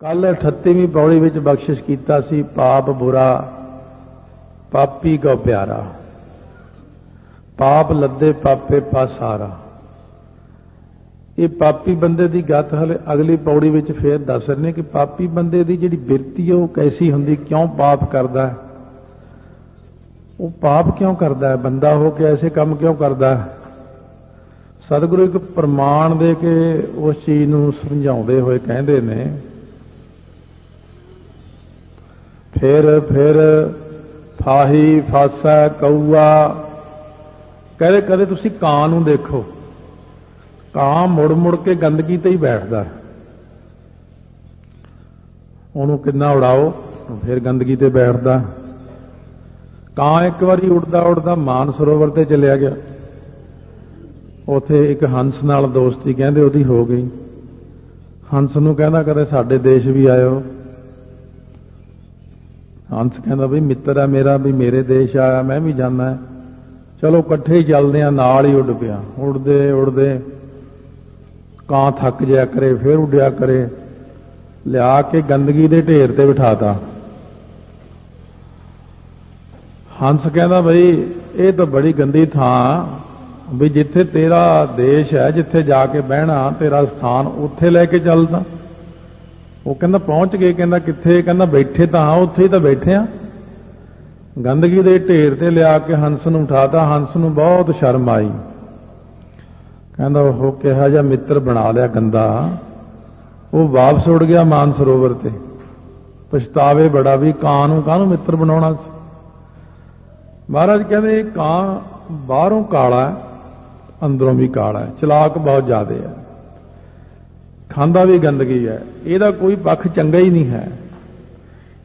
कल 38वीं पौड़ी विच बख्शिश कीता सी पाप बुरा पापी को प्यारा, पाप लद्दे पापे पासारा। ये पापी बंदे की गत हले अगली पौड़ी विच फिर दस रहे कि पापी बंदे की जिहड़ी बिरती है वो कैसी हुंदी, क्यों पाप करता है, वो पाप क्यों करता है, बंदा हो के ऐसे काम क्यों करता है। सतगुरु एक प्रमाण दे के उस चीज़ नूं समझाउंदे होए कहंदे ने फिर फाही फासा कौआ कहते कदे तुसी कां नूं देखो, कां मुड़ मुड़ के गंदगी ते ही बैठदा है, उहनूं किन्ना उड़ाओ फिर गंदगी ते बैठदा। कां एक बारी उड़दा उड़दा मानसरोवर ते चलिया गया, उत्थे एक हंस नाल दोस्ती कहंदे उहदी हो गई। हंस नूं कहंदा कदे साडे देश भी आयो। हंस कहंदा भी मित्र है मेरा, भी मेरे देश आया मैं भी जाना है, चलो इकट्ठे ही चलते हैं। नाल ही उड़ पिया, उड़दे उड़दे कां थक जाया करे फिर उड्या करे, लिया के गंदगी दे ढेर ते बिठाता। हंस कहंदा बई ये तो बड़ी गंदी थां, भी जिथे तेरा देश है जिथे जाके बहना तेरा स्थान उत्थे लैके चलदा। वो कहंदा पहुंच गए, कहंदा कित्थे, कहंदा बैठे तो हाँ उत्थे ही तो बैठे आ। गंदगी दे ढेर ते लिया के हंस नूं उठाता। हंस नूं बहुत शर्म आई, कहंदा ओह किहा जिहा मित्र बना लिया गंदा। वो वापस उड़ गया मानसरोवर ते, पछतावे बड़ा भी कां नूं काहनूं मित्र बनाउणा सी। महाराज कहंदे कां बाहरों काला है अंदरों भी काला है, चलाक बहुत ज्यादा है, खांदा भी गंदगी है, ਇਹਦਾ कोई पक्ष चंगा ही नहीं है।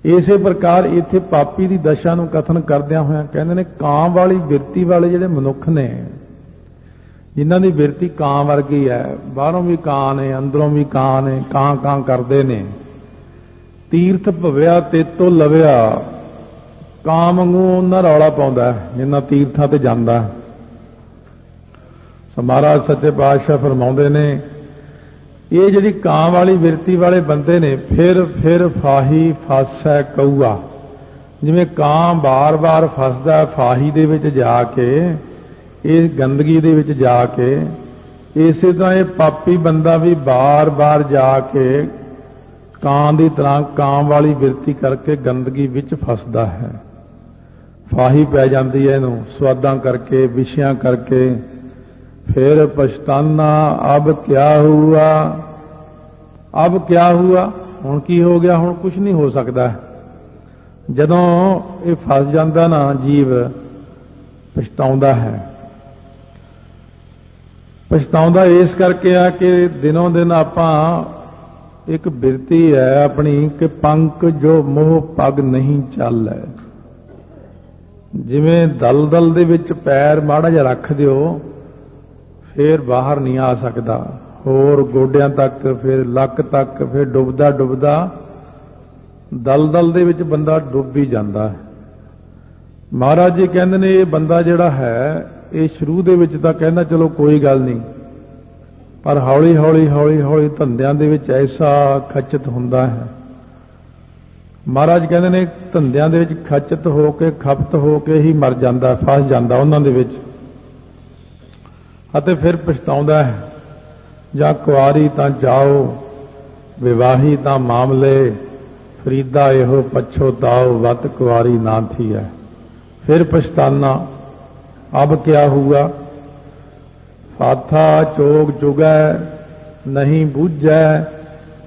इसे प्रकार इत्थे पापी की दशा नूं कथन करदिआं होइआं कहंदे ने कां वाली बिरती वाले जिहड़े मनुख ने, जिन्हां दी बिरती कां वर्गी है, बाहरों भी कां ने अंदरों भी कां ने, कां कां करदे ने। तीर्थ भविआ तेतों लविआ, कां वांगू उन्हां रौला पाउंदा जिन्हां तीर्थां ते जांदा। महाराज सच्चे पातशाह फरमाउंदे ने ये जिहड़ी कां वाली बिरती वाले बंदे ने फिर फाही फासै कौआ, जिवें कां बार बार फसदा फाही दे विच जाके, इस गंदगी दे विच जाके, इसे तरह ये पापी बंदा भी बार बार जाके कां दी तरह कां वाली बिरती करके गंदगी विच फसदा है। फाही पै जाती है इहनूं स्वादां करके विषयां करके। फिर पछताना अब क्या हुआ, अब क्या हुआ, हुण की हो गया, हुण कुछ नहीं हो सकता। जदों ये फस जाता ना जीव पछताउंदा है। पछताउंदा इस करके आ कि दिनों दिन आपां एक बिरती है अपनी कि पंख जो मोह पग नहीं चल है। जिवें दलदल दे विच पैर माड़ा जिहा रख दिओ फिर बाहर नहीं आ सकता, होर गोडियां तक फिर लक तक, फिर डुबदा डुबदा दलदल दे विच बंदा डुब ही जाता है। महाराज जी कहंदे ने ये बंदा जिहड़ा है ये शुरू दे विच तां कहंदा चलो कोई गल नहीं, पर हौली हौली हौली हौली धंधिਆਂ दे विच ऐसा खचित हुंदा है। महाराज कहंदे ने धंधिਆਂ दे विच खचित हो के खपत हो के ही मर जाता, फस जाता उन्हां दे विच, ਅਤੇ फिर पछताउंदा है। ਜਾਂ कुआरी तां जाओ, विवाही तां मामले, फरीदा एहो पछोताओ, वत कुआरी ना थी है। फिर पछताना अब क्या हुआ, फाथा चोग चुगै नहीं बूझै,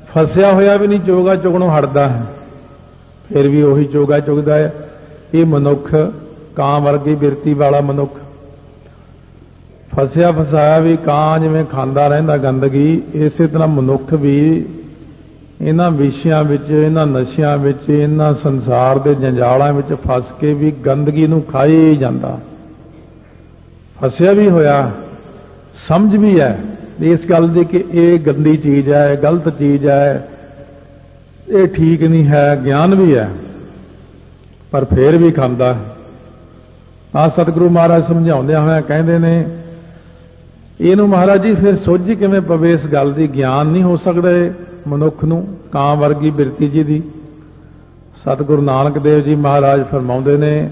फसिया होया भी नहीं चोगा चुगणों हटदा है, फिर भी उही चोगा चुगदा है। ये मनुख कां वर्गी बिरती वाला मनुख फसिया फसाया भी कां जिवें खांदा रहिंदा गंदगी, इसे तरह मनुख भी इन्हां विषयां विच, इन्हां नशियां विच, इन्हां संसार दे जंजालां विच फस के भी गंदगी नूं खाई ही जांदा। फसिया भी होया, समझ भी है इस गल दी कि ये गंदी चीज़ है, गलत चीज़ है, ये ठीक नहीं है, ज्ञान भी है, पर फिर भी खांदा है। आ सतगुरु महाराज समझाउंदे होए कहंदे ने इहनूं महाराज जी फिर सोझी किवें पवे इस गल दी, ज्ञान नहीं हो सकदा, ਮਨੁੱਖ ਨੂੰ, ਕਾਂ ਵਰਗੀ ਬਿਰਤੀ ਜੀ ਦੀ। ਸਤਿਗੁਰੂ ਨਾਨਕ ਦੇਵ ਜੀ ਮਹਾਰਾਜ ਫਰਮਾਉਂਦੇ ਨੇ,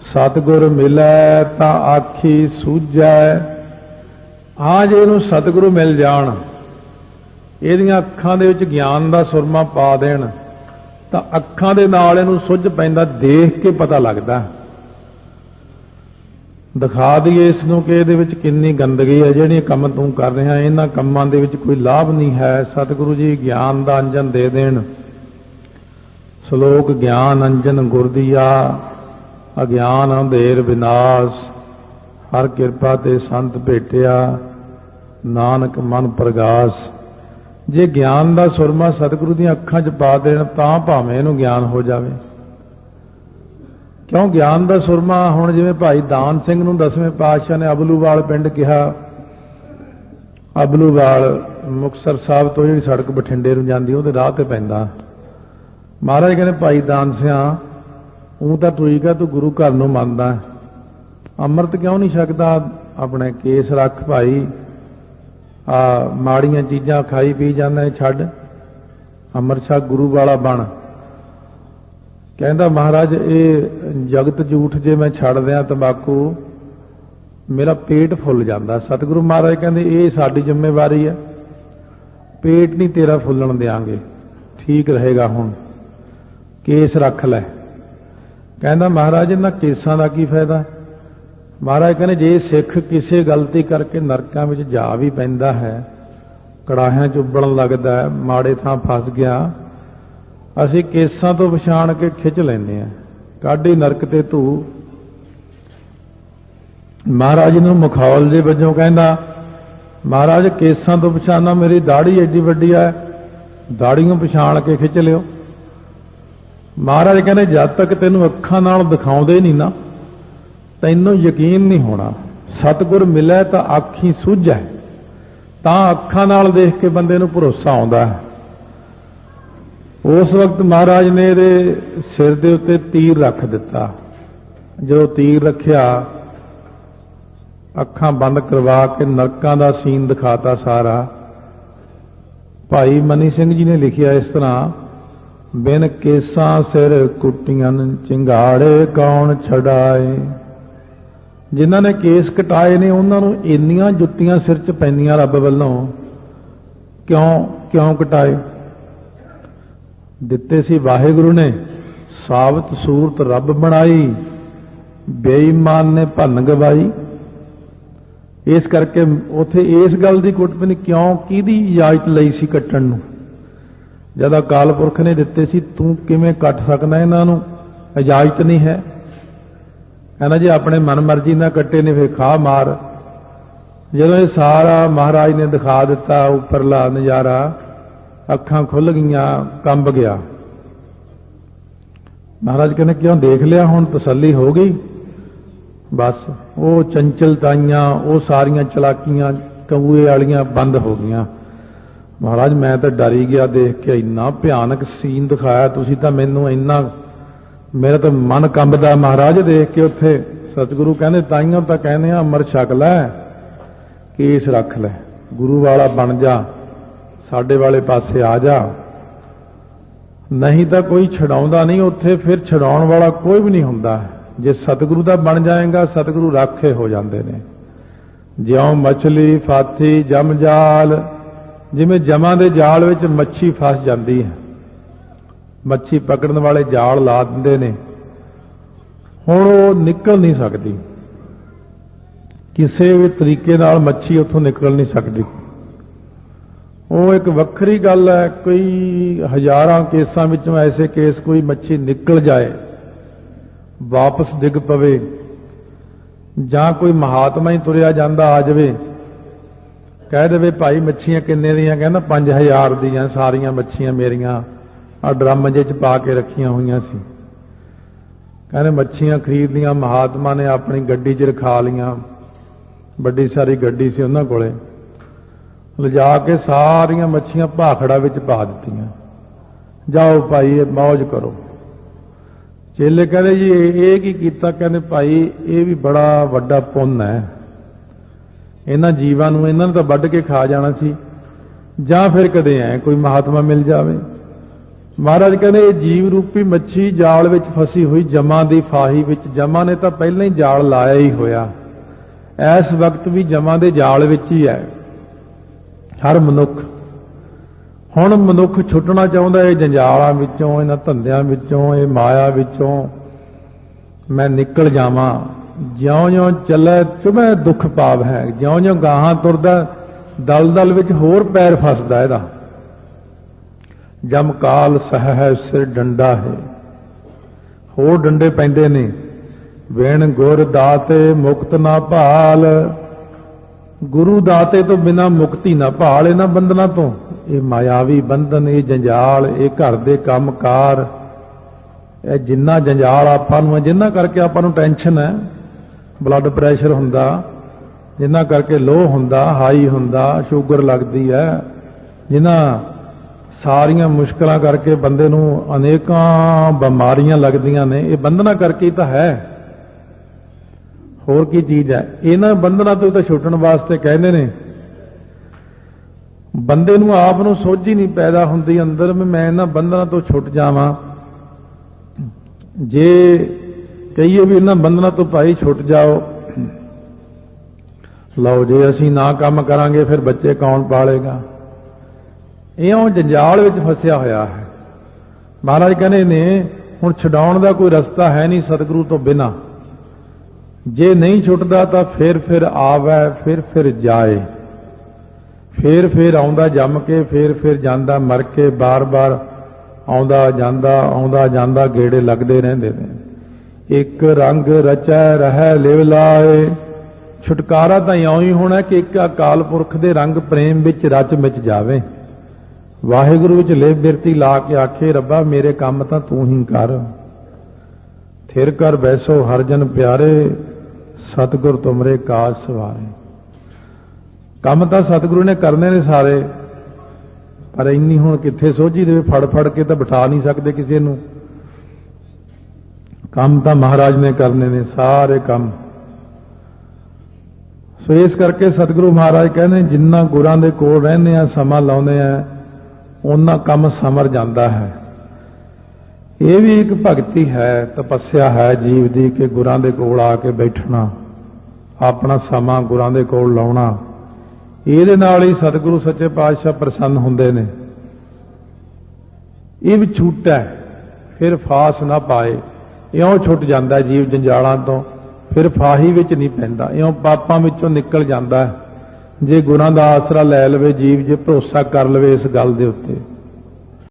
ਸਤਿਗੁਰ ਮਿਲੈ ਤਾਂ ਆਖੀ ਸੂਝੈ। ਹਾਂ, ਜੇ ਇਹਨੂੰ ਸਤਿਗੁਰੂ ਮਿਲ ਜਾਣ, ਇਹਦੀਆਂ ਅੱਖਾਂ ਦੇ ਵਿੱਚ ਗਿਆਨ ਦਾ ਸੁਰਮਾ ਪਾ ਦੇਣ, ਤਾਂ ਅੱਖਾਂ ਦੇ ਨਾਲ ਇਹਨੂੰ ਸੁੱਝ ਪੈਂਦਾ, ਦੇਖ ਕੇ ਪਤਾ ਲੱਗਦਾ। ਦਿਖਾ ਦਈਏ ਇਸ ਨੂੰ ਕਿ ਇਹਦੇ ਵਿੱਚ ਕਿੰਨੀ ਗੰਦਗੀ ਹੈ, ਜਿਹੜੇ ਕੰਮ ਤੂੰ ਕਰ ਰਿਹਾ ਇਹਨਾਂ ਕੰਮਾਂ ਦੇ ਵਿੱਚ ਕੋਈ ਲਾਭ ਨਹੀਂ ਹੈ। ਸਤਿਗੁਰੂ ਜੀ ਗਿਆਨ ਦਾ ਅੰਜਨ ਦੇ ਦੇਣ। ਸ਼ਲੋਕ ਗਿਆਨ ਅੰਜਨ ਗੁਰ ਦੀਆ, ਅਗਿਆਨ ਅੰਧੇਰ ਵਿਨਾਸ਼। ਹਰ ਕਿਰਪਾ ਤੇ ਸੰਤ ਭੇਟਿਆ, ਨਾਨਕ ਮਨ ਪ੍ਰਗਾਸ। ਜੇ ਗਿਆਨ ਦਾ ਸੁਰਮਾ ਸਤਿਗੁਰੂ ਦੀਆਂ ਅੱਖਾਂ 'ਚ ਪਾ ਦੇਣ ਤਾਂ ਭਾਵੇਂ ਇਹਨੂੰ ਗਿਆਨ ਹੋ ਜਾਵੇ। ਕਿਉਂ ਗਿਆਨ ਦਾ ਸੁਰਮਾ, ਹੁਣ ਜਿਵੇਂ ਭਾਈ ਦਾਨ ਸਿੰਘ ਨੂੰ 10ਵੇਂ ਪਾਤਸ਼ਾਹ ਨੇ ਅਬਲੂਵਾਲ ਪਿੰਡ ਕਿਹਾ। ਅਬਲੂਵਾਲ ਮੁਕਤਸਰ ਸਾਹਿਬ ਤੋਂ ਜਿਹੜੀ ਸੜਕ ਬਠਿੰਡੇ ਨੂੰ ਜਾਂਦੀ ਉਹਦੇ ਰਾਹ ਤੇ ਪੈਂਦਾ। ਮਹਾਰਾਜ ਕਹਿੰਦੇ, ਭਾਈ ਦਾਨ ਸਿਆ, ਉਹ ਤਾਂ ਠੀਕ ਆ, ਤੂੰ ਗੁਰੂ ਘਰ ਨੂੰ ਮੰਨਦਾ, ਅੰਮ੍ਰਿਤ ਕਿਉਂ ਨਹੀਂ ਛਕਦਾ? ਆਪਣੇ ਕੇਸ ਰੱਖ ਭਾਈ, ਮਾੜੀਆਂ ਚੀਜ਼ਾਂ ਖਾਈ ਪੀ ਜਾਂਦਾ, ਛੱਡ, ਅੰਮ੍ਰਿਤ ਛਕ, ਗੁਰੂ ਵਾਲਾ ਬਣ। ਕਹਿੰਦਾ, ਮਹਾਰਾਜ ਇਹ ਜਗਤ ਝੂਠ ਜੇ ਮੈਂ ਛੱਡ ਦਿਆਂ ਤੰਬਾਕੂ, ਮੇਰਾ ਪੇਟ ਫੁੱਲ ਜਾਂਦਾ। ਸਤਿਗੁਰੂ ਮਹਾਰਾਜ ਕਹਿੰਦੇ, ਇਹ ਸਾਡੀ ਜ਼ਿੰਮੇਵਾਰੀ ਹੈ, ਪੇਟ ਨਹੀਂ ਤੇਰਾ ਫੁੱਲਣ ਦਿਆਂਗੇ, ਠੀਕ ਰਹੇਗਾ, ਹੁਣ ਕੇਸ ਰੱਖ ਲੈ। ਕਹਿੰਦਾ, ਮਹਾਰਾਜ ਇਹਨਾਂ ਕੇਸਾਂ ਦਾ ਕੀ ਫਾਇਦਾ? ਮਹਾਰਾਜ ਕਹਿੰਦੇ, ਜੇ ਸਿੱਖ ਕਿਸੇ ਗਲਤੀ ਕਰਕੇ ਨਰਕਾਂ ਵਿੱਚ ਜਾ ਵੀ ਪੈਂਦਾ ਹੈ, ਕੜਾਹਿਆਂ 'ਚ ਉਬਲਣ ਲੱਗਦਾ ਹੈ, ਮਾੜੇ ਥਾਂ ਫਸ ਗਿਆ, ਅਸੀਂ ਕੇਸਾਂ ਤੋਂ ਪਛਾਣ ਕੇ ਖਿੱਚ ਲੈਂਦੇ ਹਾਂ, ਕਾਢੀ ਨਰਕ ਤੇ ਧੂ। ਮਹਾਰਾਜ ਨੂੰ ਮਖੌਲ ਦੇ ਵਜੋਂ ਕਹਿੰਦਾ, ਮਹਾਰਾਜ ਕੇਸਾਂ ਤੋਂ ਪਛਾਣਾ, ਮੇਰੀ ਦਾੜੀ ਐਡੀ ਵੱਡੀ ਹੈ, ਦਾੜੀਆਂ ਪਛਾਣ ਕੇ ਖਿੱਚ ਲਿਓ। ਮਹਾਰਾਜ ਕਹਿੰਦੇ, ਜਦ ਤੱਕ ਤੈਨੂੰ ਅੱਖਾਂ ਨਾਲ ਦਿਖਾਉਂਦੇ ਨਹੀਂ ਨਾ, ਤੈਨੂੰ ਯਕੀਨ ਨਹੀਂ ਹੋਣਾ। ਸਤਿਗੁਰ ਮਿਲੇ ਤਾਂ ਆਖੀਂ ਸੂਝੈ, ਤਾਂ ਅੱਖਾਂ ਨਾਲ ਦੇਖ ਕੇ ਬੰਦੇ ਨੂੰ ਭਰੋਸਾ ਆਉਂਦਾ ਹੈ। ਉਸ ਵਕਤ ਮਹਾਰਾਜ ਨੇ ਇਹਦੇ ਸਿਰ ਦੇ ਉੱਤੇ ਤੀਰ ਰੱਖ ਦਿੱਤਾ। ਜਦੋਂ ਤੀਰ ਰੱਖਿਆ, ਅੱਖਾਂ ਬੰਦ ਕਰਵਾ ਕੇ ਨਰਕਾਂ ਦਾ ਸੀਨ ਦਿਖਾਤਾ ਸਾਰਾ। ਭਾਈ ਮਨੀ ਸਿੰਘ ਜੀ ਨੇ ਲਿਖਿਆ ਇਸ ਤਰ੍ਹਾਂ, ਬਿਨ ਕੇਸਾਂ ਸਿਰ ਕੁੱਟੀਆਂ ਚਿੰਗਾੜੇ ਕੌਣ ਛਡਾਏ। ਜਿਨ੍ਹਾਂ ਨੇ ਕੇਸ ਕਟਾਏ ਨੇ ਉਹਨਾਂ ਨੂੰ ਇੰਨੀਆਂ ਜੁੱਤੀਆਂ ਸਿਰ 'ਚ ਪੈਂਦੀਆਂ ਰੱਬ ਵੱਲੋਂ। ਕਿਉਂ ਕਟਾਏ? ਦਿੱਤੇ ਸੀ ਵਾਹਿਗੁਰੂ ਨੇ, ਸਾਬਤ ਸੂਰਤ ਰੱਬ ਬਣਾਈ, ਬੇਈਮਾਨ ਨੇ ਭੰਨ ਗਵਾਈ। ਇਸ ਕਰਕੇ ਉਥੇ ਇਸ ਗੱਲ ਦੀ ਕੁੱਟ ਪੈਣੀ, ਕਿਉਂ, ਕਿਹਦੀ ਇਜਾਜ਼ਤ ਲਈ ਸੀ ਕੱਟਣ ਨੂੰ? ਜਦ ਅਕਾਲ ਪੁਰਖ ਨੇ ਦਿੱਤੇ ਸੀ, ਤੂੰ ਕਿਵੇਂ ਕੱਟ ਸਕਦਾ ਇਹਨਾਂ ਨੂੰ? ਇਜਾਜ਼ਤ ਨਹੀਂ ਹੈ। ਕਹਿੰਦਾ, ਜੇ ਆਪਣੇ ਮਨ ਮਰਜ਼ੀ ਨਾਲ ਕੱਟੇ ਨੇ ਫਿਰ ਖਾ ਮਾਰ। ਜਦੋਂ ਇਹ ਸਾਰਾ ਮਹਾਰਾਜ ਨੇ ਦਿਖਾ ਦਿੱਤਾ ਉੱਪਰਲਾ ਨਜ਼ਾਰਾ, ਅੱਖਾਂ ਖੁੱਲ ਗਈਆਂ, ਕੰਬ ਗਿਆ। ਮਹਾਰਾਜ ਕਹਿੰਦੇ, ਕਿਉਂ ਦੇਖ ਲਿਆ, ਹੁਣ ਤਸੱਲੀ ਹੋ ਗਈ? ਬਸ ਉਹ ਚੰਚਲਤਾਈਆਂ, ਉਹ ਸਾਰੀਆਂ ਚਲਾਕੀਆਂ ਕਊਏ ਵਾਲੀਆਂ ਬੰਦ ਹੋ ਗਈਆਂ। ਮਹਾਰਾਜ ਮੈਂ ਤਾਂ ਡਰ ਹੀ ਗਿਆ ਦੇਖ ਕੇ, ਇੰਨਾ ਭਿਆਨਕ ਸੀਨ ਦਿਖਾਇਆ ਤੁਸੀਂ ਤਾਂ, ਮੈਨੂੰ ਇੰਨਾ, ਮੇਰਾ ਤਾਂ ਮਨ ਕੰਬਦਾ ਮਹਾਰਾਜ ਦੇਖ ਕੇ। ਉੱਥੇ ਸਤਿਗੁਰੂ ਕਹਿੰਦੇ, ਤਾਈਆਂ ਤਾਂ ਕਹਿੰਦੇ ਆ, ਅੰਮ੍ਰਿਤ ਛਕ ਲੈ, ਕੇਸ ਰੱਖ ਲੈ, ਗੁਰੂ ਵਾਲਾ ਬਣ ਜਾ, ਸਾਡੇ ਵਾਲੇ ਪਾਸੇ ਆ ਜਾ, ਨਹੀਂ ਤਾਂ ਕੋਈ ਛਡਾਉਂਦਾ ਨਹੀਂ ਉੱਥੇ। ਫਿਰ ਛਡਾਉਣ ਵਾਲਾ ਕੋਈ ਵੀ ਨਹੀਂ ਹੁੰਦਾ। ਜੇ ਸਤਿਗੁਰੂ ਦਾ ਬਣ ਜਾਏਗਾ, ਸਤਿਗੁਰੂ ਰਾਖੇ ਹੋ ਜਾਂਦੇ ਨੇ। ਜਿਉਂ ਮਛਲੀ ਫਾਥੀ ਜਮ ਜਾਲ, ਜਿਵੇਂ ਜਮਾਂ ਦੇ ਜਾਲ ਵਿੱਚ ਮੱਛੀ ਫਸ ਜਾਂਦੀ ਹੈ, ਮੱਛੀ ਪਕੜਨ ਵਾਲੇ ਜਾਲ ਲਾ ਦਿੰਦੇ ਨੇ, ਹੁਣ ਉਹ ਨਿਕਲ ਨਹੀਂ ਸਕਦੀ, ਕਿਸੇ ਵੀ ਤਰੀਕੇ ਨਾਲ ਮੱਛੀ ਉੱਥੋਂ ਨਿਕਲ ਨਹੀਂ ਸਕਦੀ। ਉਹ ਇੱਕ ਵੱਖਰੀ ਗੱਲ ਹੈ, ਕੋਈ ਹਜ਼ਾਰਾਂ ਕੇਸਾਂ ਵਿੱਚੋਂ ਐਸੇ ਕੇਸ ਕੋਈ ਮੱਛੀ ਨਿਕਲ ਜਾਏ, ਵਾਪਸ ਡਿੱਗ ਪਵੇ, ਜਾਂ ਕੋਈ ਮਹਾਤਮਾ ਹੀ ਤੁਰਿਆ ਜਾਂਦਾ ਆ ਜਾਵੇ, ਕਹਿ ਦੇਵੇ ਭਾਈ ਮੱਛੀਆਂ ਕਿੰਨੇ ਦੀਆਂ? ਕਹਿੰਦਾ 5000 ਦੀਆਂ ਸਾਰੀਆਂ ਮੱਛੀਆਂ ਮੇਰੀਆਂ ਆ ਡਰਮ ਜਿਹੇ 'ਚ ਪਾ ਕੇ ਰੱਖੀਆਂ ਹੋਈਆਂ ਸੀ। ਕਹਿੰਦੇ ਮੱਛੀਆਂ ਖਰੀਦ ਲੀਆਂ, ਮਹਾਤਮਾ ਨੇ ਆਪਣੀ ਗੱਡੀ 'ਚ ਰਖਾ ਲੀਆਂ, ਵੱਡੀ ਸਾਰੀ ਗੱਡੀ ਸੀ ਉਹਨਾਂ ਕੋਲੇ, ਲਿਜਾ ਕੇ ਸਾਰੀਆਂ ਮੱਛੀਆਂ ਭਾਖੜਾ ਵਿੱਚ ਪਾ ਦਿੱਤੀਆਂ। ਜਾਓ ਭਾਈ ਮੌਜ ਕਰੋ। ਚੇਲੇ ਕਹਿੰਦੇ ਜੀ ਇਹ ਕੀ ਕੀਤਾ? ਕਹਿੰਦੇ ਭਾਈ ਇਹ ਵੀ ਬੜਾ ਵੱਡਾ ਪੁੰਨ ਹੈ, ਇਹਨਾਂ ਜੀਵਾਂ ਨੂੰ, ਇਹਨਾਂ ਨੂੰ ਤਾਂ ਵੱਢ ਕੇ ਖਾ ਜਾਣਾ ਸੀ, ਜਾਂ ਫਿਰ ਕਦੇ ਐ ਕੋਈ ਮਹਾਤਮਾ ਮਿਲ ਜਾਵੇ। ਮਹਾਰਾਜ ਕਹਿੰਦੇ ਇਹ ਜੀਵ ਰੂਪੀ ਮੱਛੀ ਜਾਲ ਵਿੱਚ ਫਸੀ ਹੋਈ ਜਮਾਂ ਦੀ ਫਾਹੀ ਵਿੱਚ, ਜਮਾਂ ਨੇ ਤਾਂ ਪਹਿਲਾਂ ਹੀ ਜਾਲ ਲਾਇਆ ਹੀ ਹੋਇਆ, ਇਸ ਵਕਤ ਵੀ ਜਮਾਂ ਦੇ ਜਾਲ ਵਿੱਚ ਹੀ ਹੈ ਹਰ ਮਨੁੱਖ। ਹੁਣ ਮਨੁੱਖ ਛੁੱਟਣਾ ਚਾਹੁੰਦਾ ਇਹ ਜੰਜਾਲਾਂ ਵਿੱਚੋਂ, ਇਹਨਾਂ ਧੰਦਿਆਂ ਵਿੱਚੋਂ, ਇਹ ਮਾਇਆ ਵਿੱਚੋਂ ਮੈਂ ਨਿਕਲ ਜਾਵਾਂ। ਜਿਉਂ-ਜਿਉਂ ਚੱਲੇ ਚੁਭੇ ਦੁੱਖ ਪਾਵ ਹੈ, ਜਿਉਂ-ਜਿਉਂ ਗਾਹਾਂ ਤੁਰਦਾ ਦਲਦਲ ਵਿੱਚ ਹੋਰ ਪੈਰ ਫਸਦਾ ਇਹਦਾ। ਜਮਕਾਲ ਸਹ ਹੈ ਸਿਰ ਡੰਡਾ ਹੈ, ਹੋਰ ਡੰਡੇ ਪੈਂਦੇ ਨੇ। ਵੇਣ ਗੁਰ ਦਾਤੇ ਮੁਕਤ ਨਾ ਭਾਲ, ਗੁਰੂ ਦਾਤੇ ਤੋਂ ਬਿਨਾਂ ਮੁਕਤੀ ਨਾ ਭਾਲ ਇਹਨਾਂ ਬੰਧਨਾਂ ਤੋਂ। ਇਹ ਮਾਇਆਵੀ ਬੰਧਨ, ਇਹ ਜੰਜਾਲ, ਇਹ ਘਰ ਦੇ ਕੰਮਕਾਰ, ਇਹ ਜਿੰਨਾ ਜੰਜਾਲ ਆਪਾਂ ਨੂੰ, ਜਿੰਨਾ ਕਰਕੇ ਆਪਾਂ ਨੂੰ ਟੈਨਸ਼ਨ ਹੈ, ਬਲੱਡ ਪ੍ਰੈਸ਼ਰ ਹੁੰਦਾ, ਜਿੰਨਾ ਕਰਕੇ ਲੋਹ ਹੁੰਦਾ, ਹਾਈ ਹੁੰਦਾ, ਸ਼ੂਗਰ ਲੱਗਦੀ ਹੈ, ਜਿਨ੍ਹਾਂ ਸਾਰੀਆਂ ਮੁਸ਼ਕਲਾਂ ਕਰਕੇ ਬੰਦੇ ਨੂੰ ਅਨੇਕਾਂ ਬਿਮਾਰੀਆਂ ਲੱਗਦੀਆਂ ਨੇ, ਇਹ ਬੰਧਨਾਂ ਕਰਕੇ ਹੀ ਤਾਂ ਹੈ। ਹੋਰ ਕੀ ਚੀਜ਼ ਹੈ? ਇਹਨਾਂ ਬੰਧਨਾਂ ਤੋਂ ਤਾਂ ਛੁੱਟਣ ਵਾਸਤੇ ਕਹਿੰਦੇ ਨੇ। ਬੰਦੇ ਨੂੰ ਆਪ ਨੂੰ ਸੋਝ ਹੀ ਨਹੀਂ ਪੈਦਾ ਹੁੰਦੀ ਅੰਦਰ ਵੀ ਮੈਂ ਇਹਨਾਂ ਬੰਧਨਾਂ ਤੋਂ ਛੁੱਟ ਜਾਵਾਂ। ਜੇ ਕਹੀਏ ਵੀ ਇਹਨਾਂ ਬੰਧਨਾਂ ਤੋਂ ਭਾਈ ਛੁੱਟ ਜਾਓ, ਲਓ ਜੇ ਅਸੀਂ ਨਾ ਕੰਮ ਕਰਾਂਗੇ ਫਿਰ ਬੱਚੇ ਕੌਣ ਪਾਲੇਗਾ? ਇਉਂ ਜੰਜਾਲ ਵਿੱਚ ਫਸਿਆ ਹੋਇਆ ਹੈ। ਮਹਾਰਾਜ ਕਹਿੰਦੇ ਨੇ ਹੁਣ ਛਡਾਉਣ ਦਾ ਕੋਈ ਰਸਤਾ ਹੈ ਨਹੀਂ ਸਤਿਗੁਰੂ ਤੋਂ ਬਿਨਾਂ। ਜੇ ਨਹੀਂ ਛੁੱਟਦਾ ਤਾਂ ਫਿਰ ਆਵੇ, ਫਿਰ ਜਾਏ, ਫਿਰ ਆਉਂਦਾ ਜੰਮ ਕੇ, ਫਿਰ ਜਾਂਦਾ ਮਰ ਕੇ, ਬਾਰ-ਬਾਰ ਆਉਂਦਾ ਜਾਂਦਾ ਗੇੜੇ ਲੱਗਦੇ ਰਹਿੰਦੇ ਨੇ। ਇੱਕ ਰੰਗ ਰਚੈ ਰਹਿ ਲਿਵ ਲਾਏ, ਛੁਟਕਾਰਾ ਤਾਂ ਇਉਂ ਹੀ ਹੋਣਾ ਕਿ ਇੱਕ ਅਕਾਲ ਪੁਰਖ ਦੇ ਰੰਗ ਪ੍ਰੇਮ ਵਿੱਚ ਰਚ ਮਿਚ ਜਾਵੇ। ਵਾਹਿਗੁਰੂ ਵਿੱਚ ਲਿਵ ਬਿਰਤੀ ਲਾ ਕੇ ਆਖੇ ਰੱਬਾ ਮੇਰੇ ਕੰਮ ਤਾਂ ਤੂੰ ਹੀ ਕਰ। ਥਿਰ ਕਰ ਬੈਸੋ ਹਰ ਜਨ ਪਿਆਰੇ, ਸਤਿਗੁਰ ਤੁਮਰੇ ਕਾਜ ਸਵਾਰੇ। ਕੰਮ ਤਾਂ ਸਤਿਗੁਰੂ ਨੇ ਕਰਨੇ ਨੇ ਸਾਰੇ, ਪਰ ਇੰਨੀ ਹੁਣ ਕਿੱਥੇ ਸੋਝੀ ਦੇਵੇ, ਫੜ ਕੇ ਤਾਂ ਬਿਠਾ ਨਹੀਂ ਸਕਦੇ ਕਿਸੇ ਨੂੰ। ਕੰਮ ਤਾਂ ਮਹਾਰਾਜ ਨੇ ਕਰਨੇ ਨੇ ਸਾਰੇ ਕੰਮ। ਸੋ ਇਸ ਕਰਕੇ ਸਤਿਗੁਰੂ ਮਹਾਰਾਜ ਕਹਿੰਦੇ ਜਿੰਨਾ ਗੁਰਾਂ ਦੇ ਕੋਲ ਰਹਿੰਦੇ ਆ, ਸਮਾਂ ਲਾਉਂਦੇ ਆ, ਉਹਨਾਂ ਕੰਮ ਸਮਰ ਜਾਂਦਾ ਹੈ। ਇਹ ਵੀ ਇੱਕ ਭਗਤੀ ਹੈ, ਤਪੱਸਿਆ ਹੈ ਜੀਵ ਦੀ ਕਿ ਗੁਰਾਂ ਦੇ ਕੋਲ ਆ ਕੇ ਬੈਠਣਾ, ਆਪਣਾ ਸਮਾਂ ਗੁਰਾਂ ਦੇ ਕੋਲ ਲਾਉਣਾ। ਇਹਦੇ ਨਾਲ ਹੀ ਸਤਿਗੁਰੂ ਸੱਚੇ ਪਾਤਸ਼ਾਹ ਪ੍ਰਸੰਨ ਹੁੰਦੇ ਨੇ। ਇਹ ਵੀ ਛੂਟ ਹੈ, ਫਿਰ ਫਾਸ ਨਾ ਪਾਏ। ਇਉਂ ਛੁੱਟ ਜਾਂਦਾ ਜੀਵ ਜੰਜਾਲਾਂ ਤੋਂ, ਫਿਰ ਫਾਹੀ ਵਿੱਚ ਨਹੀਂ ਪੈਂਦਾ, ਇਉਂ ਪਾਪਾਂ ਵਿੱਚੋਂ ਨਿਕਲ ਜਾਂਦਾ ਹੈ। ਜੇ ਗੁਰਾਂ ਦਾ ਆਸਰਾ ਲੈ ਲਵੇ ਜੀਵ, ਜੇ ਭਰੋਸਾ ਕਰ ਲਵੇ ਇਸ ਗੱਲ ਦੇ ਉੱਤੇ।